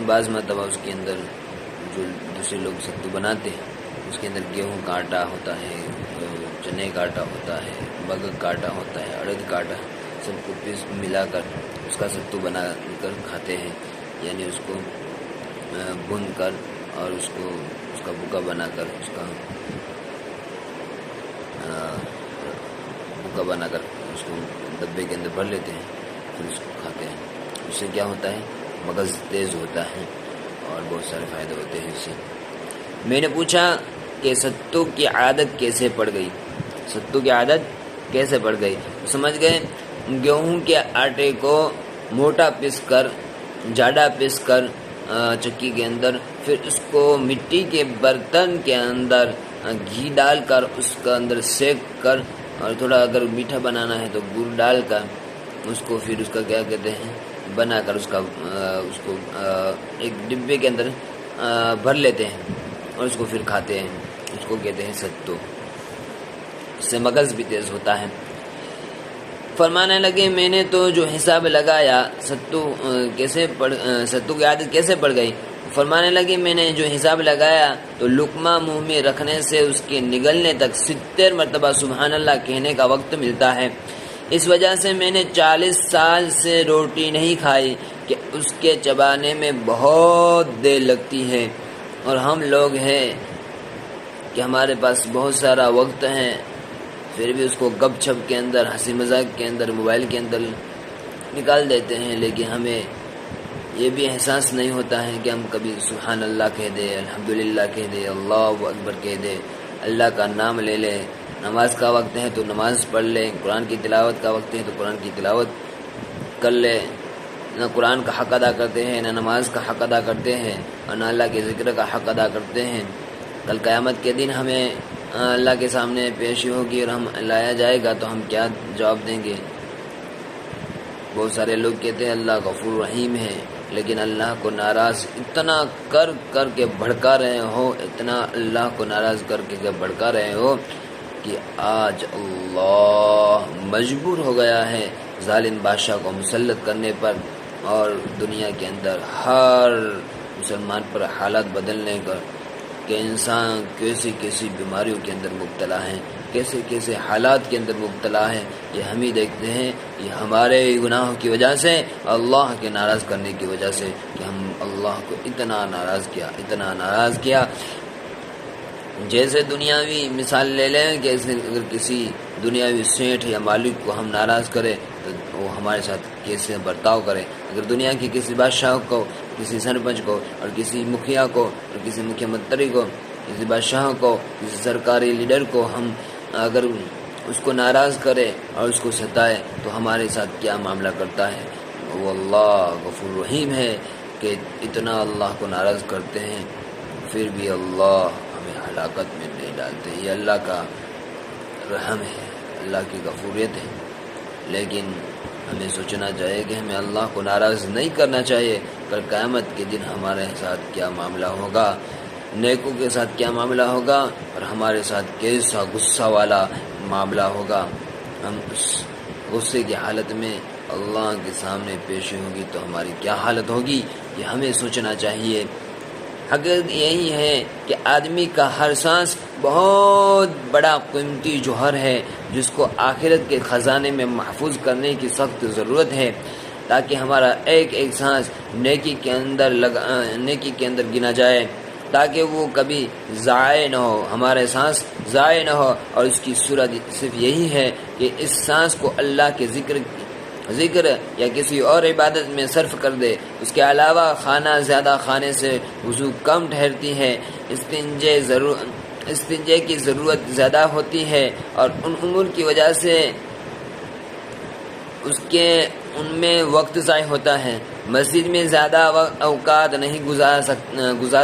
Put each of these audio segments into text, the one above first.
بعض مرتبہ اس کے اندر جو دوسرے لوگ ستو بناتے ہیں اس کے اندر گیہوں کا آٹا ہوتا ہے، چنے کا آٹا ہوتا ہے، بگگ کا آٹا ہوتا ہے، اڑد کا آٹا، سب کو پیس ملا کر اس کا ستو بنا کر کھاتے ہیں، یعنی اس کو بھون کر اور اس کا بھوکا بنا کر اس کو ڈبے کے اندر بھر لیتے ہیں، پھر اس کو کھاتے ہیں۔ اس سے کیا ہوتا ہے؟ مغز تیز ہوتا ہے اور بہت سارے فائدے ہوتے ہیں اس سے۔ میں نے پوچھا کہ ستو کی عادت کیسے پڑ گئی؟ ستو کی عادت کیسے پڑ گئی؟ سمجھ گئے، گیہوں کے آٹے کو موٹا پیس کر، جاڈا پیس کر چکی کے اندر، پھر اس کو مٹی کے برتن کے اندر گھی ڈال کر اس کا اندر سیک کر، اور تھوڑا اگر میٹھا بنانا ہے تو گڑ ڈال کر اس کو پھر اس کا کیا کہتے ہیں بنا کر اس کو ایک ڈبے کے اندر بھر لیتے ہیں اور اس کو پھر کھاتے ہیں، اس کو کہتے ہیں ستو۔ اس سے مغز بھی تیز ہوتا ہے۔ فرمانے لگے میں نے تو جو حساب لگایا ستو کی عادت کیسے پڑ گئی؟ فرمانے لگے میں نے جو حساب لگایا تو لقمہ منہ میں رکھنے سے اس کے نگلنے تک 70 مرتبہ سبحان اللہ کہنے کا وقت ملتا ہے۔ اس وجہ سے میں نے 40 سال سے روٹی نہیں کھائی کہ اس کے چبانے میں بہت دیر لگتی ہے، اور ہم لوگ ہیں کہ ہمارے پاس بہت سارا وقت ہے، پھر بھی اس کو گپ چھپ کے اندر، ہنسی مذاق کے اندر، موبائل کے اندر نکال دیتے ہیں، لیکن ہمیں یہ بھی احساس نہیں ہوتا ہے کہ ہم کبھی سبحان اللہ کہہ دیں، الحمدللہ کہہ دیں، اللہ اکبر کہہ دیں، اللہ کا نام لے لیں۔ نماز کا وقت ہے تو نماز پڑھ لیں، قرآن کی تلاوت کا وقت ہے تو قرآن کی تلاوت کر لیں۔ نہ قرآن کا حق ادا کرتے ہیں، نہ نماز کا حق ادا کرتے ہیں، اور نہ اللہ کے ذکر کا حق ادا کرتے ہیں۔ کل قیامت کے دن ہمیں اللہ کے سامنے پیشی ہوگی اور ہم لایا جائے گا تو ہم کیا جواب دیں گے؟ بہت سارے لوگ کہتے ہیں اللہ غفور رحیم ہے، لیکن اللہ کو ناراض اتنا کر کے بھڑکا رہے ہو، اتنا اللہ کو ناراض کر کے بھڑکا رہے ہو کہ آج اللہ مجبور ہو گیا ہے ظالم بادشاہ کو مسلط کرنے پر، اور دنیا کے اندر ہر مسلمان پر حالات بدلنے کا، کہ انسان کیسی کیسی بیماریوں کے اندر مبتلا ہیں، کیسے کیسے حالات کے اندر مبتلا ہے، یہ ہم ہی دیکھتے ہیں۔ یہ ہمارے گناہوں کی وجہ سے، اللہ کے ناراض کرنے کی وجہ سے، کہ ہم اللہ کو اتنا ناراض کیا۔ جیسے دنیاوی مثال لے لیں کہ اگر کسی دنیاوی سیٹھ یا مالک کو ہم ناراض کریں تو وہ ہمارے ساتھ کیسے برتاؤ کرے۔ اگر دنیا کی کسی بادشاہ کو، کسی سرپنچ کو، اور کسی مکھیا کو، اور کسی مکھیا منتری کو، کسی بادشاہ کو، کسی سرکاری لیڈر کو ہم اگر اس کو ناراض کرے اور اس کو ستائے تو ہمارے ساتھ کیا معاملہ کرتا ہے؟ وہ اللہ غفور رحیم ہے کہ اتنا اللہ کو ناراض کرتے ہیں، پھر بھی اللہ ہمیں ہلاکت میں نہیں ڈالتے۔ یہ اللہ کا رحم ہے، اللہ کی غفوریت ہے، لیکن ہمیں سوچنا چاہیے کہ ہمیں اللہ کو ناراض نہیں کرنا چاہیے۔ کل قیامت کے دن ہمارے ساتھ کیا معاملہ ہوگا، نیکوں کے ساتھ کیا معاملہ ہوگا، اور ہمارے ساتھ کیسا غصہ والا معاملہ ہوگا۔ ہم اس غصے کی حالت میں اللہ کے سامنے پیشی ہوگی تو ہماری کیا حالت ہوگی، یہ ہمیں سوچنا چاہیے۔ حقیقت یہی ہے کہ آدمی کا ہر سانس بہت بڑا قیمتی جوہر ہے، جس کو آخرت کے خزانے میں محفوظ کرنے کی سخت ضرورت ہے، تاکہ ہمارا ایک ایک سانس نیکی کے اندر گنا جائے، تاکہ وہ کبھی ضائع نہ ہو، ہمارے سانس ضائع نہ ہو۔ اور اس کی صورت صرف یہی ہے کہ اس سانس کو اللہ کے ذکر یا کسی اور عبادت میں صرف کر دے۔ اس کے علاوہ کھانا زیادہ کھانے سے وضو کم ٹھہرتی ہے، استنجے کی ضرورت زیادہ ہوتی ہے، اور ان امور کی وجہ سے ان میں وقت ضائع ہوتا ہے۔ مسجد میں زیادہ اوقات نہیں گزار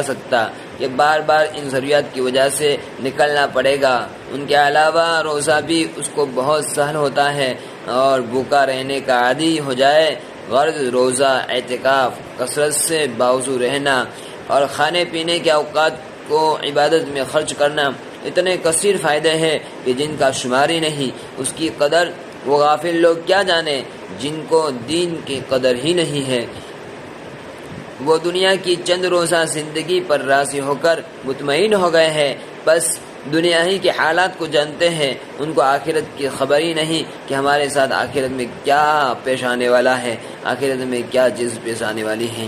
سکتا کہ بار بار ان ضروریات کی وجہ سے نکلنا پڑے گا۔ ان کے علاوہ روزہ بھی اس کو بہت سہل ہوتا ہے اور بھوکا رہنے کا عادی ہو جائے۔ غرض روزہ، اعتکاف، کثرت سے باوضو رہنا اور کھانے پینے کے اوقات کو عبادت میں خرچ کرنا اتنے کثیر فائدے ہیں کہ جن کا شمار ہی نہیں۔ اس کی قدر وہ غافل لوگ کیا جانے جن کو دین کی قدر ہی نہیں ہے۔ وہ دنیا کی چند روزہ زندگی پر راضی ہو کر مطمئن ہو گئے ہیں، بس دنیا ہی کے حالات کو جانتے ہیں، ان کو آخرت کی خبر ہی نہیں کہ ہمارے ساتھ آخرت میں کیا پیش آنے والا ہے، آخرت میں کیا چیز پیش آنے والی ہے۔